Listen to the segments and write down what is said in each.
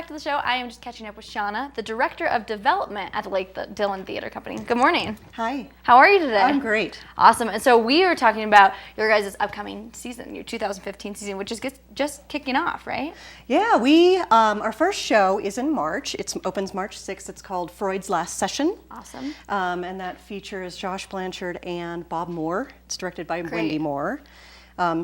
back to the show. I am just catching up with Shauna, the Director of Development at the Dillon Theater Company. Good morning. Hi. How are you today? I'm great. Awesome. And so we are talking about your guys' upcoming season, your 2015 season, which is just kicking off, right? Yeah, we our first show is in March. It opens March 6th. It's called Freud's Last Session. Awesome. And that features Josh Blanchard and Bob Moore. It's directed by Wendy Moore.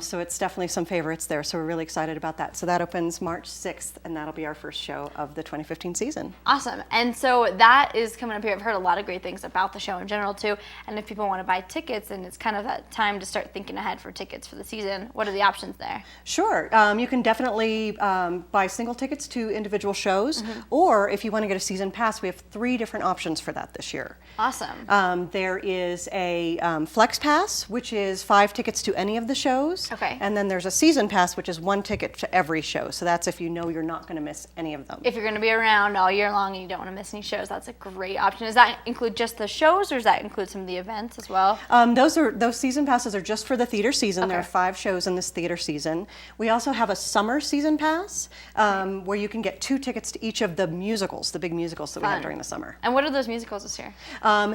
So it's definitely some favorites there, so we're really excited about that. So that opens March 6th, and that'll be our first show of the 2015 season. Awesome. And so that is coming up here. I've heard a lot of great things about the show in general, too. And if people want to buy tickets, and it's kind of that time to start thinking ahead for tickets for the season, what are the options there? Sure. You can definitely buy single tickets to individual shows, or if you want to get a season pass, we have 3 different options for that this year. Awesome. There is a Flex Pass, which is 5 tickets to any of the shows. Okay. And then there's a season pass, which is 1 ticket to every show. So that's if you know you're not going to miss any of them. If you're going to be around all year long and you don't want to miss any shows, that's a great option. Does that include just the shows, or does that include some of the events as well? Those season passes are just for the theater season. Okay. There are 5 shows in this theater season. We also have a summer season pass where you can get 2 tickets to each of the musicals, the big musicals that we have during the summer. And what are those musicals this year?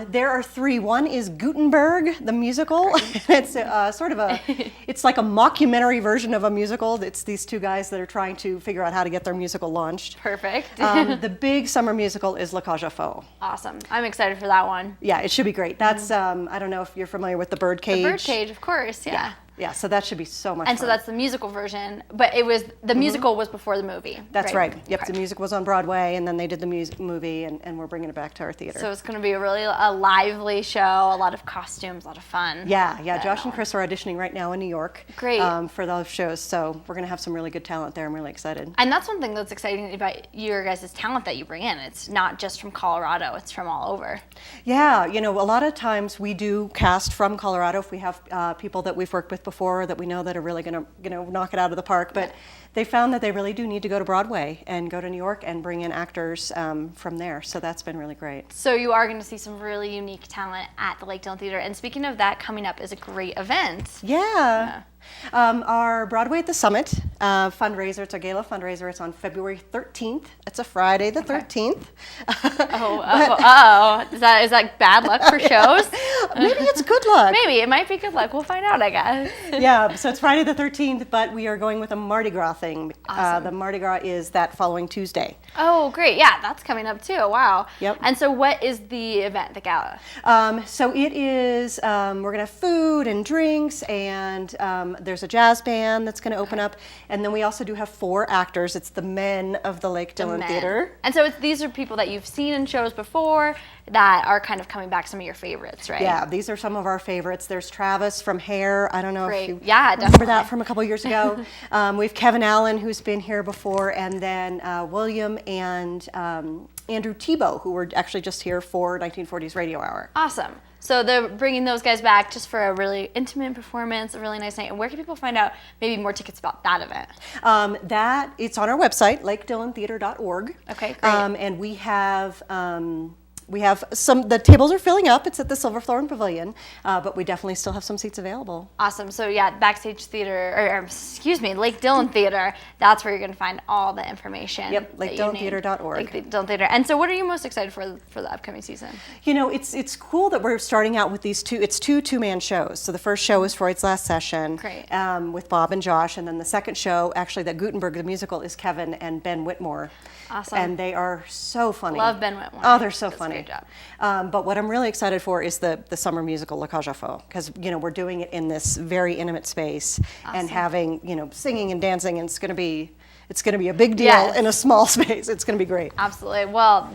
There are 3. One is Gutenberg, the musical. It's sort of it's like a mockumentary version of a musical. It's these 2 guys that are trying to figure out how to get their musical launched. Perfect. The big summer musical is La Cage aux Folles. Awesome. I'm excited for that one. Yeah, it should be great. That's, I don't know if you're familiar with the Birdcage. The Birdcage, of course, yeah. Yeah, so that should be so much fun. And so that's the musical version, but it was the musical was before the movie. That's right. Yep, Okay. the music was on Broadway, and then they did the movie, and we're bringing it back to our theater. So it's going to be a lively show, a lot of costumes, a lot of fun. Yeah. Josh and Chris are auditioning right now in New York. Great. For those shows, so we're going to have some really good talent there. I'm really excited. And that's one thing that's exciting about your guys' talent that you bring in. It's not just from Colorado, it's from all over. Yeah, a lot of times we do cast from Colorado if we have people that we've worked with before that we know that are really going to knock it out of the park. But they found that they really do need to go to Broadway and go to New York and bring in actors from there. So that's been really great. So you are going to see some really unique talent at the Dillon Theater. And speaking of that, coming up is a great event. Yeah. Our Broadway at the Summit fundraiser, it's our gala fundraiser. It's on February 13th. It's a Friday the 13th. Is that bad luck for shows? Maybe it's good luck. Maybe. It might be good luck. We'll find out, I guess. Yeah, so it's Friday the 13th, but we are going with a Mardi Gras thing. Awesome. The Mardi Gras is that following Tuesday. Oh, great. Yeah, that's coming up too. Wow. Yep. And so what is the event, the gala? So it is, we're going to have food and drinks, and there's a jazz band that's going to open up. And then we also do have 4 actors. It's the men of the Lake Dillon Theater. And so these are people that you've seen in shows before that are kind of coming back, some of your favorites, right? Yeah, these are some of our favorites. There's Travis from Hair. I don't know if you remember that from a couple years ago. We have Kevin Allen, who's been here before, and then William and Andrew Tebow, who were actually just here for 1940s Radio Hour. Awesome. So they're bringing those guys back just for a really intimate performance, a really nice night. And where can people find out maybe more tickets about that event? It's on our website, lakedillontheater.org. Okay, great. And we have the tables are filling up. It's at the Silverthorne Pavilion, but we definitely still have some seats available. Awesome. So yeah, Backstage Theater, Lake Dillon Theater, that's where you're going to find all the information. Yep, lakedillontheater.org. Lake Dillon Theater. And so what are you most excited for the upcoming season? It's cool that we're starting out with these 2-man shows. So the first show is Freud's Last Session. Great. With Bob and Josh, and then the second show, actually, that Gutenberg, the musical, is Kevin and Ben Whitmore. Awesome. And they are so funny. Love Ben Whitmore. Oh, they're so funny. Great job. But what I'm really excited for is the summer musical La Cage aux Folles, because we're doing it in this very intimate space and having singing and dancing, and it's going to be a big deal in a small space. It's going to be great. Absolutely. Well,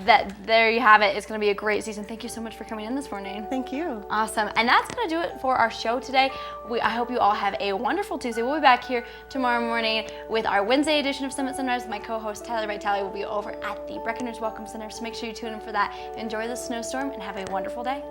there you have it. It's going to be a great season. Thank you so much for coming in this morning. Thank you. Awesome. And that's going to do it for our show today. I hope you all have a wonderful Tuesday. We'll be back here tomorrow morning with our Wednesday edition of Summit Sunrise. My co-host Tyler Vitale will be over at the Breckenridge Welcome Center, so make sure you tune in for that. Enjoy the snowstorm and have a wonderful day.